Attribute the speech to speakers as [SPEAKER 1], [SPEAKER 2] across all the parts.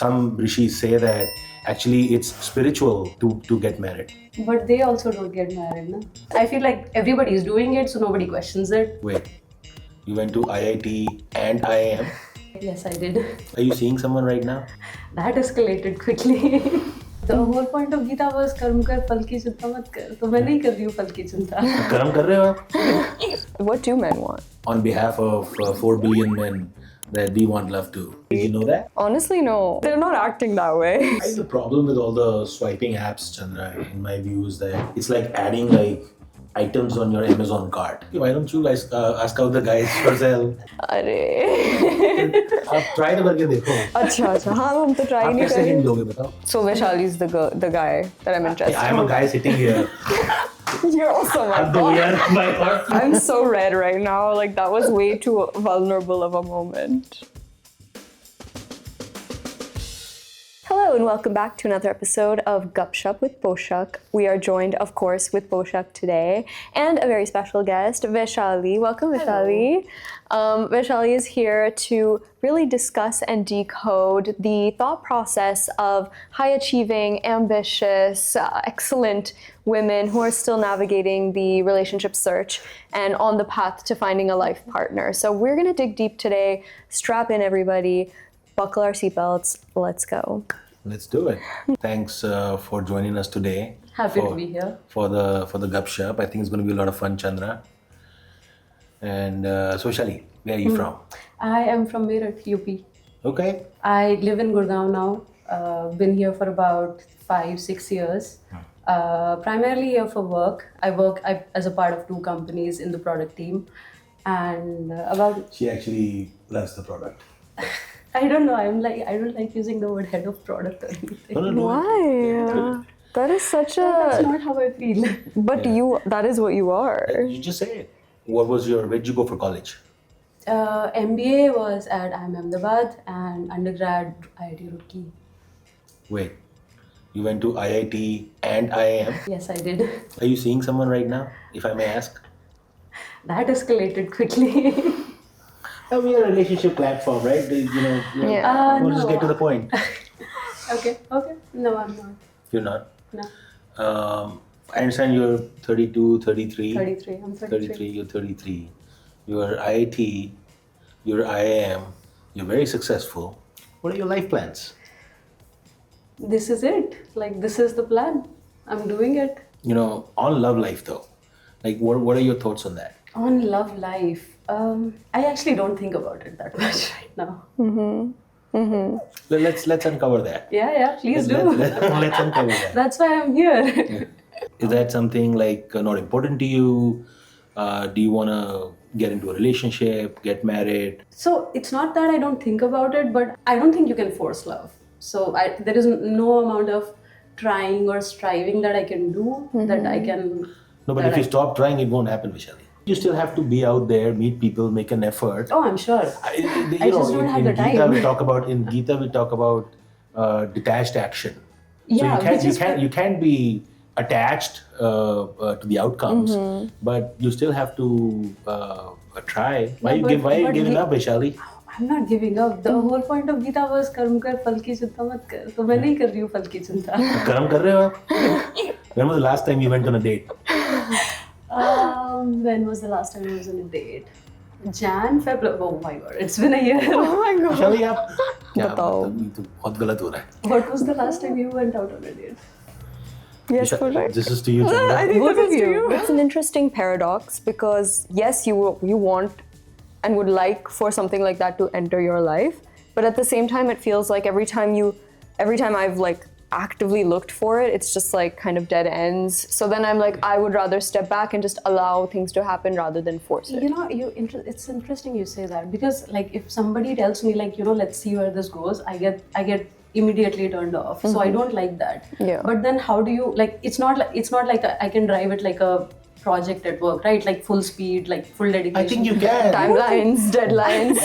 [SPEAKER 1] some rishis say that actually it's spiritual to get married.
[SPEAKER 2] But they also don't get married, no? I feel like everybody is doing it, so nobody questions it.
[SPEAKER 1] Wait, you went to IIT and IIM?
[SPEAKER 2] Yes, I did.
[SPEAKER 1] Are you seeing someone right now?
[SPEAKER 2] That escalated quickly. The whole point of Gita was कर्म कर फल की चिंता मत कर. तो मैं नहीं कर रही हूँ फल की चिंता.
[SPEAKER 1] कर्म कर रहे हो आप?
[SPEAKER 3] What do men want?
[SPEAKER 1] On behalf of 4 billion men, that we want love too. Did you know that?
[SPEAKER 3] Honestly, no. They're not acting that way.
[SPEAKER 1] I think the problem with all the swiping apps, Chandra, in my view, is that it's like adding like items on your Amazon cart. Why don't you guys ask out the guys yourself?
[SPEAKER 3] अरे
[SPEAKER 1] आप try तो करके देखो.
[SPEAKER 3] अच्छा हाँ हम तो try
[SPEAKER 1] आप
[SPEAKER 3] नहीं
[SPEAKER 1] कैसे hint
[SPEAKER 3] करें.
[SPEAKER 1] दोगे बताओ?
[SPEAKER 3] So Vaishali is the guy that I'm interested in.
[SPEAKER 1] I'm a guy sitting here.
[SPEAKER 3] You're also my
[SPEAKER 1] अब दो
[SPEAKER 3] God.
[SPEAKER 1] यार, my God.
[SPEAKER 3] I'm so red right now. Like that was way too vulnerable of a moment. Hello and welcome back to another episode of Gup Shup with Poshak. We are joined, of course, with Poshak today and a very special guest, Vishali. Welcome, Vishali. Vishali is here to really discuss and decode the thought process of high-achieving, ambitious, excellent women who are still navigating the relationship search and on the path to finding a life partner. So we're going to dig deep today. Strap in, everybody. Buckle our seatbelts. Let's go.
[SPEAKER 1] Let's do it. Thanks for joining us today.
[SPEAKER 2] Happy to be here.
[SPEAKER 1] For the Gup Shup. I think it's going to be a lot of fun, Chandra. And so, Vishali, where are you from?
[SPEAKER 2] I am from Meerut, UP.
[SPEAKER 1] Okay.
[SPEAKER 2] I live in Gurgaon now. Been here for about 5-6 years. Primarily here for work. I work as a part of 2 companies in the product team. And
[SPEAKER 1] She actually runs the product.
[SPEAKER 2] I don't know. I don't like using the word head of product or anything.
[SPEAKER 1] No.
[SPEAKER 3] Why? That is such
[SPEAKER 2] That's
[SPEAKER 3] a...
[SPEAKER 2] not how I feel.
[SPEAKER 3] But that is what you are.
[SPEAKER 1] You just say it. Where did you go for college?
[SPEAKER 2] MBA was at IIM Ahmedabad and undergrad IIT Roorkee.
[SPEAKER 1] Wait, you went to IIT and IIM?
[SPEAKER 2] Yes, I did.
[SPEAKER 1] Are you seeing someone right now, if I may ask?
[SPEAKER 2] That escalated quickly.
[SPEAKER 1] We are a relationship platform, right?
[SPEAKER 3] Yeah.
[SPEAKER 1] We'll
[SPEAKER 2] no.
[SPEAKER 1] just get to the point.
[SPEAKER 2] Okay. No, I'm not.
[SPEAKER 1] You're not?
[SPEAKER 2] No.
[SPEAKER 1] I understand you're 32, 33.
[SPEAKER 2] 33. I'm 33.
[SPEAKER 1] You're 33. You're IIT, you're IIM, you're very successful. What are your life plans?
[SPEAKER 2] This is it. Like, this is the plan. I'm doing it.
[SPEAKER 1] On love life though, like what are your thoughts on that?
[SPEAKER 2] On love life. I actually don't think about it that much right now.
[SPEAKER 1] Let's uncover that.
[SPEAKER 2] Yeah, please do.
[SPEAKER 1] Let's uncover that.
[SPEAKER 2] That's why I'm here.
[SPEAKER 1] Is that something like not important to you? Do you want to get into a relationship, get married?
[SPEAKER 2] So it's not that I don't think about it, but I don't think you can force love. So there is no amount of trying or striving that I can do that I can...
[SPEAKER 1] No, but if you stop trying, it won't happen, Vishali. You still have to be out there, meet people, make an effort.
[SPEAKER 2] Oh, I'm sure. I just don't have the time.
[SPEAKER 1] In Gita, we talk about detached action.
[SPEAKER 2] Yeah,
[SPEAKER 1] so you can't be attached to the outcomes, but you still have to try. Why are you giving up, Vishali?
[SPEAKER 2] I'm not giving up. The whole point of Gita was कर्म कर फल की चिंता मत कर. तो मैं नहीं कर रही हूँ फल की चिंता.
[SPEAKER 1] कर्म कर रहे हो आप? When was the last time you went on a date?
[SPEAKER 2] When was the last time I was on a date? February. Oh my God, it's been a year.
[SPEAKER 3] Oh my God.
[SPEAKER 1] Vishali, आप क्या
[SPEAKER 3] बताओ.
[SPEAKER 1] ये तो बहुत गलत हो रहा है.
[SPEAKER 2] What was the last time you went out on a date?
[SPEAKER 3] Yes, Poshak.
[SPEAKER 1] This is to you, Chandra.
[SPEAKER 3] I think
[SPEAKER 2] Both
[SPEAKER 3] this
[SPEAKER 2] of
[SPEAKER 3] is to
[SPEAKER 2] you.
[SPEAKER 3] you. It's an interesting paradox because yes, you want and would like for something like that to enter your life, but at the same time, it feels like every time I've like actively looked for it, it's just like kind of dead ends. So then I'm like, I would rather step back and just allow things to happen rather than force it.
[SPEAKER 2] It's interesting you say that because like if somebody tells me like let's see where this goes, I get immediately turned off. So I don't like that.
[SPEAKER 3] Yeah.
[SPEAKER 2] But then how do you like? It's not like I can drive it like a project at work, right? Like full speed, like full dedication.
[SPEAKER 1] I think you can.
[SPEAKER 3] Timelines, deadlines.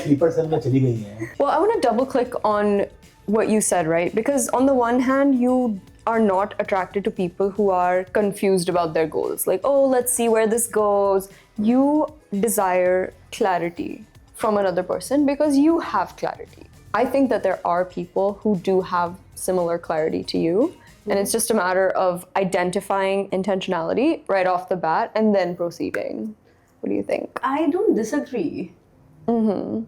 [SPEAKER 1] Sleeper cell में चली गई हैं.
[SPEAKER 3] Well, I want to double click on what you said, right? Because on the one hand, you are not attracted to people who are confused about their goals. Like, oh, let's see where this goes. You desire clarity from another person because you have clarity. I think that there are people who do have similar clarity to you. And it's just a matter of identifying intentionality right off the bat and then proceeding. What do you think?
[SPEAKER 2] I don't disagree.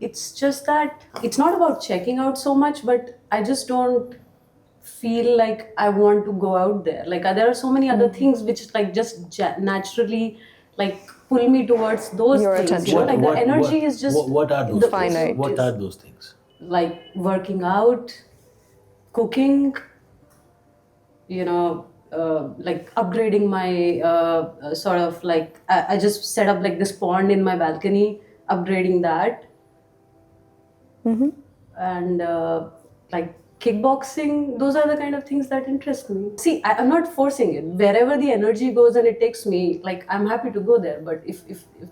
[SPEAKER 2] It's just that it's not about checking out so much, but I just don't feel like I want to go out there. Like there are so many other things which like just naturally like pull me towards those
[SPEAKER 3] Your
[SPEAKER 2] things.
[SPEAKER 3] attention.
[SPEAKER 2] You know, like the energy is just
[SPEAKER 1] what are those
[SPEAKER 2] the
[SPEAKER 1] things?
[SPEAKER 3] finite.
[SPEAKER 1] What are those things?
[SPEAKER 2] like working out, cooking, you know, like upgrading my sort of like I just set up like this pond in my balcony, upgrading that, and like kickboxing. Those are the kind of things that interest me. See, I'm not forcing it. Wherever the energy goes and it takes me, like I'm happy to go there. But if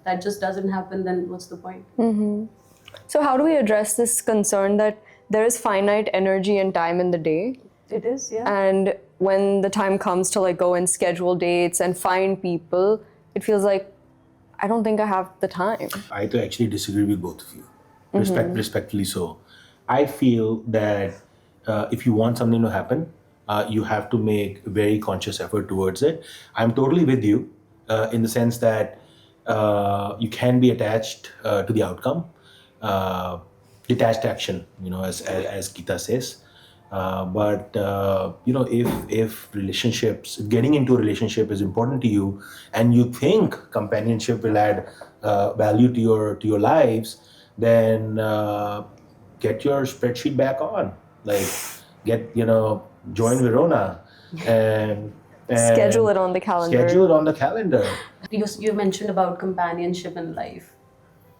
[SPEAKER 2] that just doesn't happen, then what's the point?
[SPEAKER 3] So how do we address this concern that there is finite energy and time in the day?
[SPEAKER 2] It is, yeah.
[SPEAKER 3] And when the time comes to like go and schedule dates and find people, it feels like I don't think I have the time.
[SPEAKER 1] I actually disagree with both of you, respectfully so. I feel that if you want something to happen, you have to make very conscious effort towards it. I'm totally with you in the sense that you can be attached to the outcome, detached action, you know, as Gita says. But you know, if relationships, getting into a relationship is important to you, and you think companionship will add value to your lives, then get your spreadsheet back on. Like, join Verona, and
[SPEAKER 3] Schedule it on the calendar.
[SPEAKER 1] Schedule it on the calendar.
[SPEAKER 2] You mentioned about companionship in life.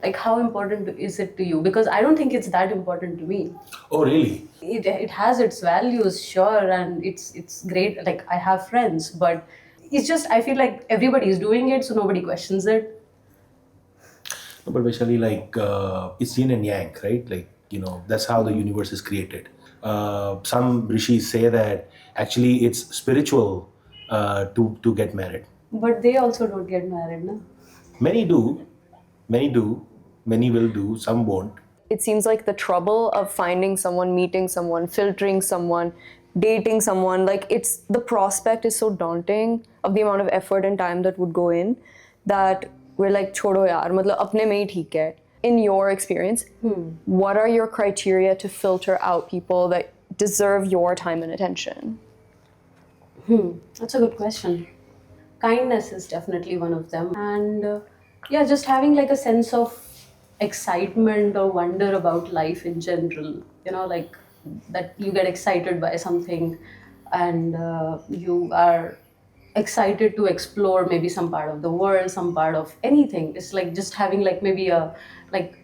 [SPEAKER 2] Like, how important is it to you? Because I don't think it's that important to me.
[SPEAKER 1] Oh, really?
[SPEAKER 2] It has its values, sure, and it's great. Like, I have friends, but it's just I feel like everybody is doing it, so nobody questions it.
[SPEAKER 1] No, but Vishali, like it's yin and yang, right? Like, you know, that's how the universe is created. Some rishis say that actually it's spiritual to get married.
[SPEAKER 2] But they also don't get married, no?
[SPEAKER 1] Many do, many will do, some won't.
[SPEAKER 3] It seems like the trouble of finding someone, meeting someone, filtering someone, dating someone, like it's the prospect is so daunting of the amount of effort and time that would go in that we're like, chodo yaar, matlab apne mein hi theek hai. In your experience, what are your criteria to filter out people that deserve your time and attention?
[SPEAKER 2] That's a good question. Kindness is definitely one of them. And yeah, just having like a sense of excitement or wonder about life in general. You know, like that you get excited by something and you are excited to explore maybe some part of the world, some part of anything. It's like just having like maybe a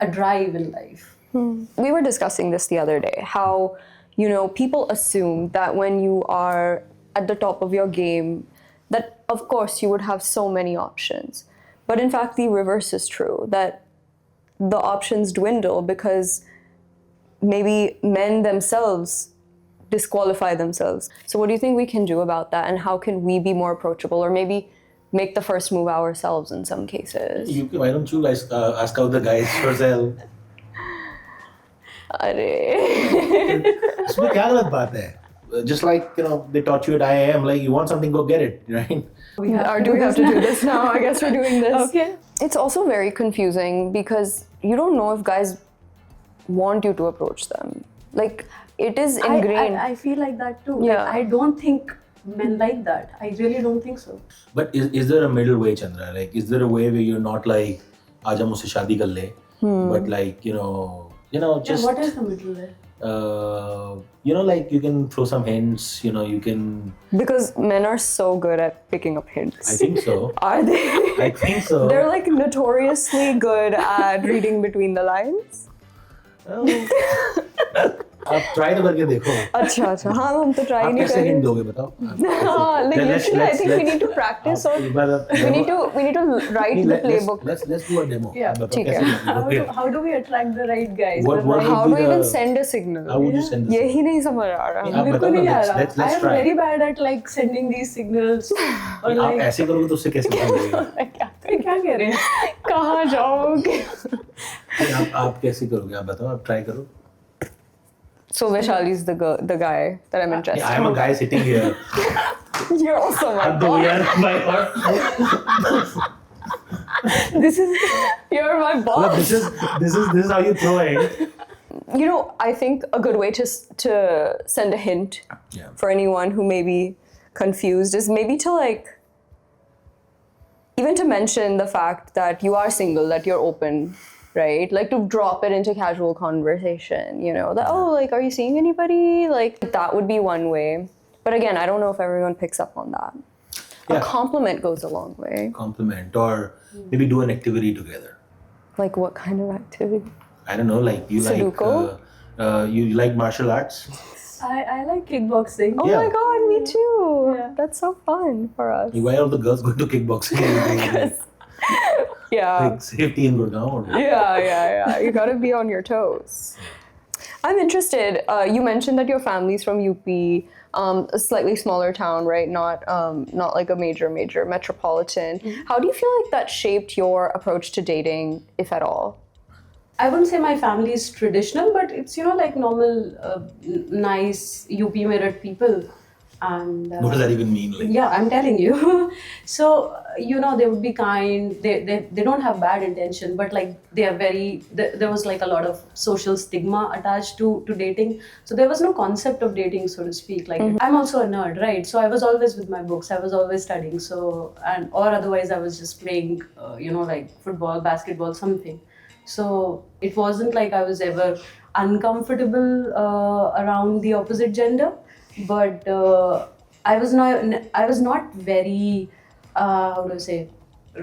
[SPEAKER 2] drive in life.
[SPEAKER 3] We were discussing this the other day, how, you know, people assume that when you are at the top of your game, that of course you would have so many options. But in fact, the reverse is true, that the options dwindle because maybe men themselves disqualify themselves. So what do you think we can do about that, and how can we be more approachable, or maybe make the first move ourselves in some cases?
[SPEAKER 1] Why don't you guys ask out the guys yourself? इसमें क्या गलत बात है? Just like, you know, they taught you at IIM, like you want something, go get it, right?
[SPEAKER 3] Do we have to do this now? I guess we're doing this.
[SPEAKER 2] Okay.
[SPEAKER 3] It's also very confusing because you don't know if guys want you to approach them. Like, it is ingrained.
[SPEAKER 2] I feel like that too.
[SPEAKER 3] Yeah.
[SPEAKER 2] Like, I don't think men like that. I really don't think so.
[SPEAKER 1] But is there a middle way, Chandra? Like, is there a way where you're not like, "Aaja mujhse shaadi kar le," but like, you know, just.
[SPEAKER 2] Yeah, what is the middle way?
[SPEAKER 1] You know, like you can throw some hints. You know, you can.
[SPEAKER 3] Because men are so good at picking up hints.
[SPEAKER 1] I think so.
[SPEAKER 3] Are they?
[SPEAKER 1] I think so.
[SPEAKER 3] They're like notoriously good at reading between the lines.
[SPEAKER 1] आप try तो करके देखो.
[SPEAKER 3] अच्छा हाँ हम तो try
[SPEAKER 1] आप
[SPEAKER 3] नहीं
[SPEAKER 1] कैसे हिंट
[SPEAKER 3] करेंगे.
[SPEAKER 1] दोगे बताओ?
[SPEAKER 3] हाँ, like usually I think we need to practice or we need to write the playbook.
[SPEAKER 1] Let's do a demo.
[SPEAKER 2] Yeah,
[SPEAKER 1] बताओ
[SPEAKER 3] ठीक
[SPEAKER 1] कैसे
[SPEAKER 3] है.
[SPEAKER 1] दोगे?
[SPEAKER 2] How do we attract the right guys?
[SPEAKER 1] What would
[SPEAKER 3] How
[SPEAKER 1] be
[SPEAKER 3] do we even
[SPEAKER 1] the-
[SPEAKER 3] send a signal?
[SPEAKER 1] How would you send this?
[SPEAKER 3] यही नहीं समझ आ रहा.
[SPEAKER 1] आप
[SPEAKER 2] मेरे को
[SPEAKER 1] बताओ
[SPEAKER 2] नहीं
[SPEAKER 1] ना,
[SPEAKER 2] आ रहा.
[SPEAKER 1] let's
[SPEAKER 2] I am
[SPEAKER 1] try.
[SPEAKER 2] very bad at like sending these signals. Or
[SPEAKER 1] आप
[SPEAKER 2] like,
[SPEAKER 1] ऐसे करोगे तो उससे कैसे निकलेगा?
[SPEAKER 2] क्या कह रहे हैं?
[SPEAKER 3] कहाँ जाओगे?
[SPEAKER 1] आप कैसे करोगे? आप बताओ, आप ट्राई करो.
[SPEAKER 3] So Vaishali's the guy that I'm interested
[SPEAKER 1] I'm a guy sitting here.
[SPEAKER 3] in. You're also my boss. You're my boss.
[SPEAKER 1] This is how you throw it.
[SPEAKER 3] You know, I think a good way to send a hint for anyone who may be confused is maybe to like, even to mention the fact that you are single, that you're open, right? Like to drop it into casual conversation, you know, that, oh, like, are you seeing anybody? Like that would be one way. But again, I don't know if everyone picks up on that. A compliment goes a long way.
[SPEAKER 1] Compliment, or maybe do an activity together.
[SPEAKER 3] Like what kind of activity?
[SPEAKER 1] I don't know, like you
[SPEAKER 3] Sudoku?
[SPEAKER 1] You like martial arts?
[SPEAKER 2] I like kickboxing.
[SPEAKER 3] Oh my god, me too. Yeah. That's so fun for us.
[SPEAKER 1] Why are the girls going to kickboxing?
[SPEAKER 3] Yeah.
[SPEAKER 1] Like safety in Gurgaon.
[SPEAKER 3] Yeah. You gotta be on your toes. I'm interested. You mentioned that your family's from UP, a slightly smaller town, right? Not like a major metropolitan. Mm-hmm. How do you feel like that shaped your approach to dating, if at all?
[SPEAKER 2] I wouldn't say my family is traditional, but it's, you know, like normal, nice UP Meerut people. And
[SPEAKER 1] what does that even mean? Like?
[SPEAKER 2] Yeah, I'm telling you. So, you know, they would be kind. They don't have bad intention, but like they are very. There was like a lot of social stigma attached to dating. So there was no concept of dating, so to speak. Like I'm also a nerd, right? So I was always with my books. I was always studying. So or otherwise I was just playing, you know, like football, basketball, something. So it wasn't like I was ever uncomfortable around the opposite gender. But I was not very how do I say,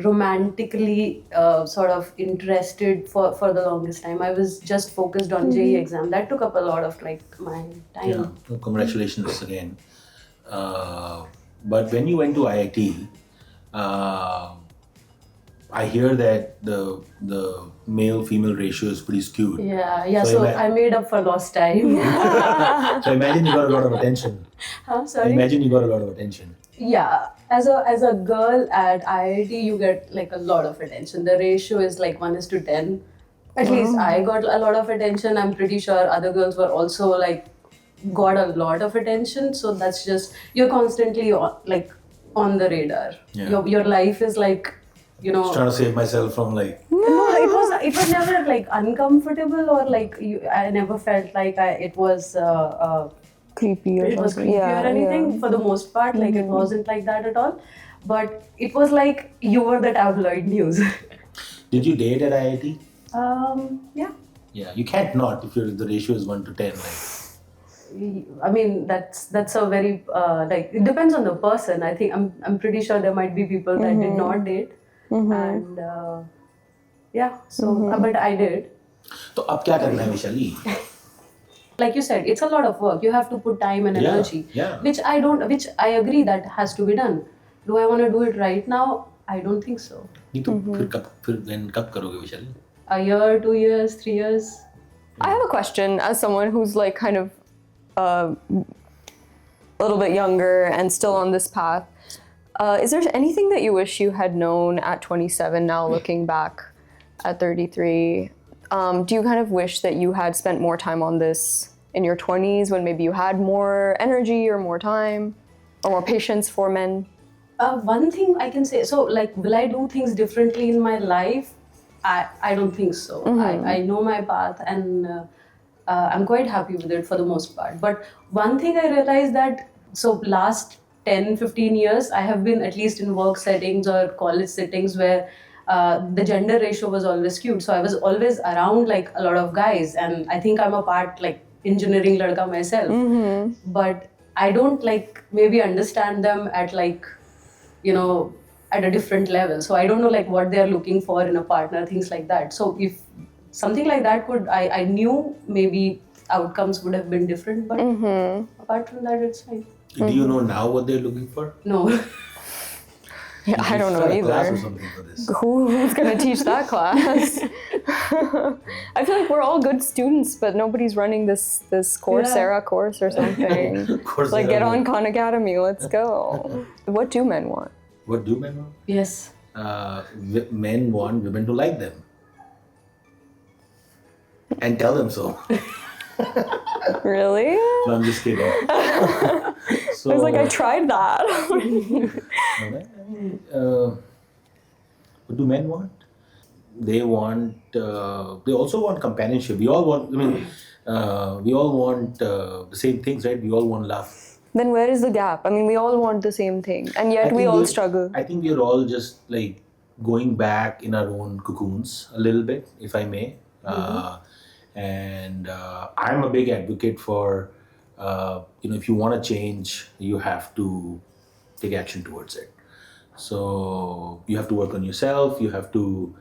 [SPEAKER 2] romantically sort of interested for the longest time. I was just focused on JEE exam. That took up a lot of like my time.
[SPEAKER 1] Yeah, well, congratulations again. But when you went to IIT, I hear that the male-female ratio is pretty skewed.
[SPEAKER 2] Yeah. So I made up for lost time.
[SPEAKER 1] So imagine you got a lot of attention.
[SPEAKER 2] Sorry?
[SPEAKER 1] Imagine you got a lot of attention.
[SPEAKER 2] Yeah, as a girl at IIT, you get like a lot of attention. The ratio is like 1:10. At least I got a lot of attention. I'm pretty sure other girls were also like got a lot of attention. So that's just, you're constantly on the radar.
[SPEAKER 1] Yeah.
[SPEAKER 2] Your life is like, you know.
[SPEAKER 1] Just trying to save myself from like.
[SPEAKER 2] No, it was never like uncomfortable or like I never felt like it was.
[SPEAKER 3] Creepy or
[SPEAKER 2] it was creepy or anything for the most part. Like it wasn't like that at all. But it was like you were the tabloid news.
[SPEAKER 1] Did you date at IIT?
[SPEAKER 2] Yeah.
[SPEAKER 1] Yeah, you can't not if the ratio is 1:10. Like.
[SPEAKER 2] I mean that's a very like it depends on the person. I think I'm pretty sure there might be people that did not date, and but I did.
[SPEAKER 1] तो अब क्या करना है Vishali?
[SPEAKER 2] Like you said, it's a lot of work. You have to put time and energy, which I agree that has to be done. Do I want to do it right now? I don't think so.
[SPEAKER 1] नहीं तो फिर कब करोगे Vishali?
[SPEAKER 2] A year, 2 years, 3 years.
[SPEAKER 3] I have a question as someone who's like kind of a little bit younger and still on this path. Is there anything that you wish you had known at 27 now looking back at 33? Do you kind of wish that you had spent more time on this in your 20s when maybe you had more energy or more time or more patience for men?
[SPEAKER 2] One thing I can say, so like, will I do things differently in my life? I don't think so. I know my path and I'm quite happy with it for the most part. But one thing I realized that, so last 10-15 years, I have been at least in work settings or college settings where the gender ratio was always skewed. So I was always around like a lot of guys, and I think I'm a part like engineering ladka myself. But I don't like maybe understand them at like, you know, at a different level. So I don't know like what they're looking for in a partner, things like that. So if something like that I knew maybe outcomes would have been different, but apart from that, it's fine.
[SPEAKER 1] Do you know now what they're looking for?
[SPEAKER 2] No.
[SPEAKER 3] Yeah, I don't know
[SPEAKER 1] a class or
[SPEAKER 3] either.
[SPEAKER 1] something for this.
[SPEAKER 3] Who's going to teach that class? I feel like we're all good students, but nobody's running this Coursera course or something.
[SPEAKER 1] Coursera.
[SPEAKER 3] Like, get on Khan Academy, let's go. What do men want?
[SPEAKER 1] What do men want?
[SPEAKER 2] Yes.
[SPEAKER 1] Men want women to like them. And tell them so.
[SPEAKER 3] Really?
[SPEAKER 1] No, I'm just kidding. So,
[SPEAKER 3] I was like, I tried that.
[SPEAKER 1] what do men want? They want. They also want companionship. We all want. We all want the same things, right? We all want love.
[SPEAKER 3] Then where is the gap? I mean, we all want the same thing, and yet we
[SPEAKER 1] think
[SPEAKER 3] all
[SPEAKER 1] we-
[SPEAKER 3] struggle.
[SPEAKER 1] I think we're all just like going back in our own cocoons a little bit, if I may. And I'm a big advocate for, if you want to change, you have to take action towards it. So you have to work on yourself. You have to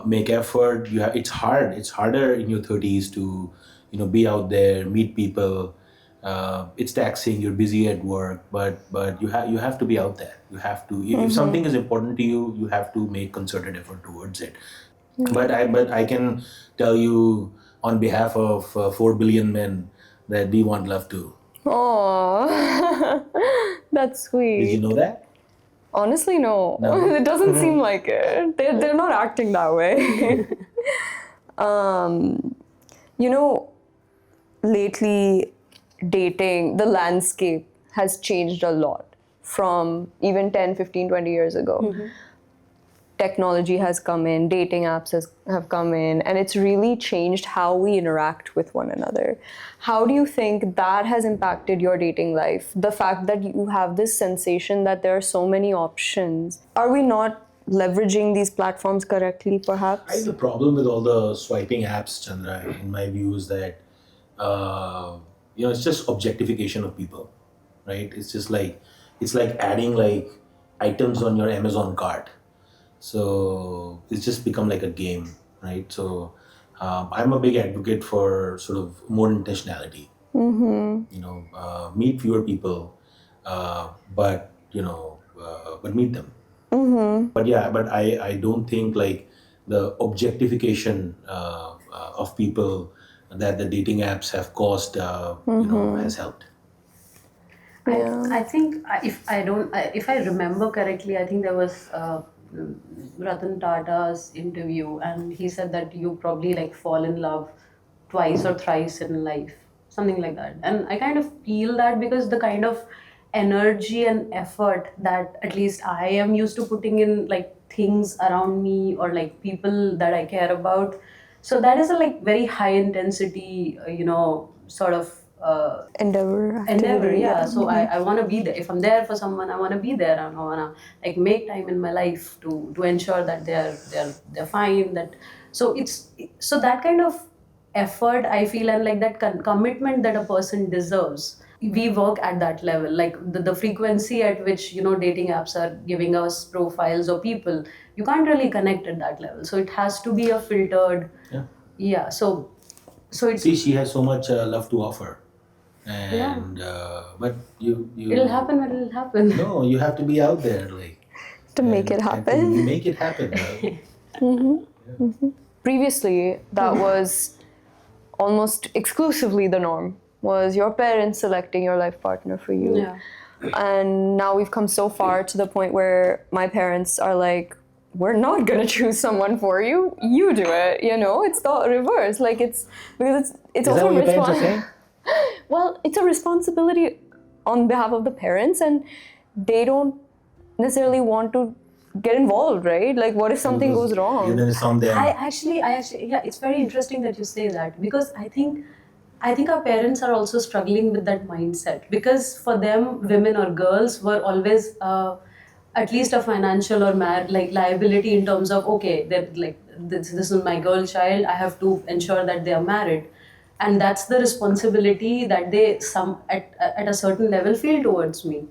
[SPEAKER 1] make effort. It's hard. It's harder in your 30s to, be out there, meet people. It's taxing. You're busy at work, but you have to be out there. You have to. If something is important to you, you have to make concerted effort towards it. But I can tell you on behalf of 4 billion men that we want love too.
[SPEAKER 3] Oh, that's sweet.
[SPEAKER 1] Did you know that?
[SPEAKER 3] Honestly, no.
[SPEAKER 1] No?
[SPEAKER 3] It doesn't seem like it. They're not acting that way. Lately, dating, the landscape has changed a lot from even 10, 15, 20 years ago. Technology has come in, dating apps have come in, and it's really changed how we interact with one another. How do you think that has impacted your dating life? The fact that you have this sensation that there are so many options. Are we not leveraging these platforms correctly,
[SPEAKER 1] I
[SPEAKER 3] perhaps?
[SPEAKER 1] think the problem with all the swiping apps, Chandra, in my view, is that it's just objectification of people, right? It's like adding like items on your Amazon cart. So it's just become like a game, right? So I'm a big advocate for sort of more intentionality. Meet fewer people, but meet them. But I don't think like the objectification of people that the dating apps have caused, has helped.
[SPEAKER 2] I think if I remember correctly, I think there was Ratan Tata's interview, and he said that you probably like fall in love twice or thrice in life, something like that. And I kind of feel that because the kind of energy and effort that at least I am used to putting in like things around me or like people that I care about. So that is a like very high intensity, sort of
[SPEAKER 3] Endeavor.
[SPEAKER 2] endeavor.
[SPEAKER 3] activity,
[SPEAKER 2] Yeah. So I want to be there. If I'm there for someone, I want to be there, and I want to like make time in my life to ensure that they're fine. So that kind of effort I feel, and like that commitment that a person deserves. We work at that level, like the frequency at which dating apps are giving us profiles or people. You can't really connect at that level. So it has to be a filtered.
[SPEAKER 1] Yeah.
[SPEAKER 2] Yeah. So it's
[SPEAKER 1] See, she has so much love to offer, and but you
[SPEAKER 2] it'll happen when it'll happen.
[SPEAKER 1] No, you have to be out there, like
[SPEAKER 3] To make it happen.
[SPEAKER 1] to make it happen.
[SPEAKER 3] Previously, that was almost exclusively the norm, was your parents selecting your life partner for you.
[SPEAKER 2] Yeah.
[SPEAKER 3] And now we've come so far to the point where my parents are like, we're not gonna choose someone for you. You do it. It's the reverse. Like it's because it's
[SPEAKER 1] Is that
[SPEAKER 3] also
[SPEAKER 1] what your parents are saying?
[SPEAKER 3] Well, it's a responsibility on behalf of the parents, and they don't necessarily want to get involved, right? Like, what if something goes wrong?
[SPEAKER 1] Then it's on them.
[SPEAKER 2] I actually, yeah, it's very interesting that you say that, because I think our parents are also struggling with that mindset, because for them, women or girls were always at least a financial or liability in terms of, okay, that like this is my girl child, I have to ensure that they are married, and that's the responsibility that they at a certain level feel towards me.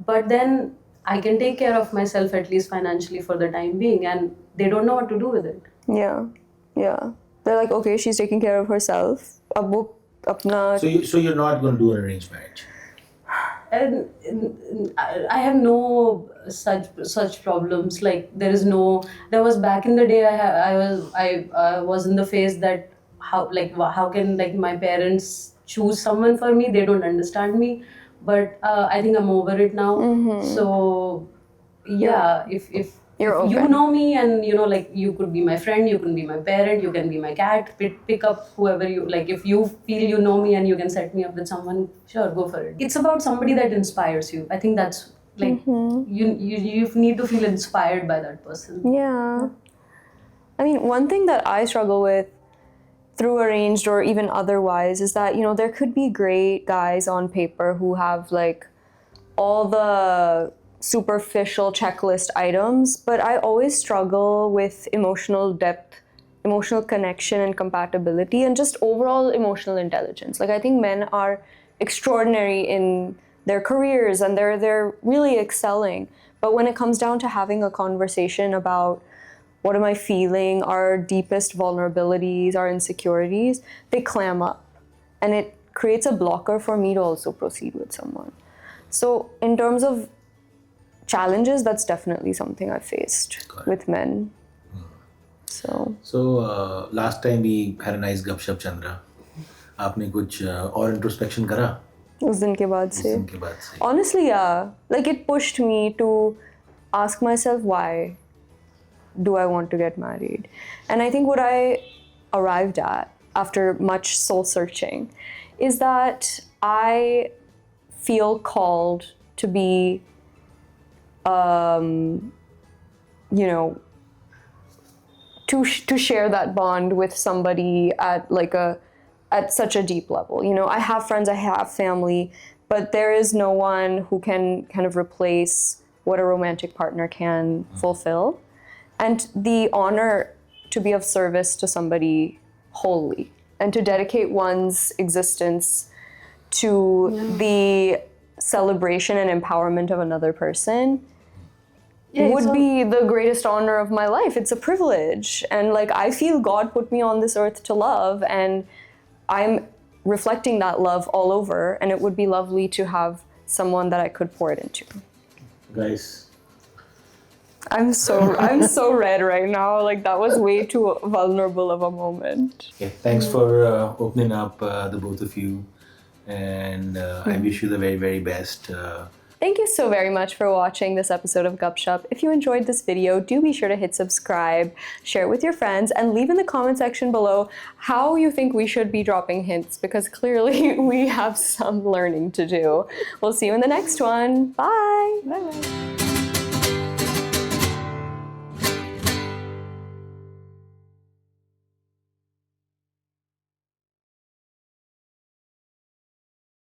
[SPEAKER 2] But then I can take care of myself at least financially for the time being, and they don't know what to do with it.
[SPEAKER 3] Yeah. They're like, okay, she's taking care of herself. Ab wo apna.
[SPEAKER 1] So you're not going to do an arranged marriage?
[SPEAKER 2] And I have no such problems. Like there was back in the day. I was in the phase that how can like my parents choose someone for me? They don't understand me. But I think I'm over it now. So yeah, if
[SPEAKER 3] You're
[SPEAKER 2] You
[SPEAKER 3] open.
[SPEAKER 2] know me, and like you could be my friend, you can be my parent, you can be my cat. Pick up whoever you like. If you feel you know me and you can set me up with someone, sure, go for it. It's about somebody that inspires you. I think that's like you need to feel inspired by that person.
[SPEAKER 3] Yeah. I mean, one thing that I struggle with through arranged or even otherwise is that, there could be great guys on paper who have like all the superficial checklist items, but I always struggle with emotional depth, emotional connection and compatibility, and just overall emotional intelligence. Like, I think men are extraordinary in their careers and they're really excelling. But when it comes down to having a conversation about what am I feeling, our deepest vulnerabilities, our insecurities, they clam up. And it creates a blocker for me to also proceed with someone. So in terms of challenges, that's definitely something I faced with men.
[SPEAKER 1] So last time we had a nice Gup Shup, Chandra. आपने कुछ और introspection करा
[SPEAKER 3] उस दिन के बाद
[SPEAKER 1] उस
[SPEAKER 3] से.
[SPEAKER 1] दिन के बाद से?
[SPEAKER 3] Honestly, yeah. Like, it pushed me to ask myself, why do I want to get married? And I think what I arrived at after much soul searching is that I feel called to be, to share that bond with somebody at such a deep level. I have friends, I have family, but there is no one who can kind of replace what a romantic partner can fulfill. And the honor to be of service to somebody wholly and to dedicate one's existence to the celebration and empowerment of another person would be the greatest honor of my life. It's a privilege. And like, I feel God put me on this earth to love, and I'm reflecting that love all over, and it would be lovely to have someone that I could pour it into.
[SPEAKER 1] Guys,
[SPEAKER 3] I'm so red right now. Like, that was way too vulnerable of a moment.
[SPEAKER 1] yeah, thanks for opening up, the both of you, and I wish you the very, very best.
[SPEAKER 3] Thank you so very much for watching this episode of Gup Shup. If you enjoyed this video, do be sure to hit subscribe, share it with your friends, and leave in the comment section below how you think we should be dropping hints, because clearly we have some learning to do. We'll see you in the next one. Bye!
[SPEAKER 2] Bye.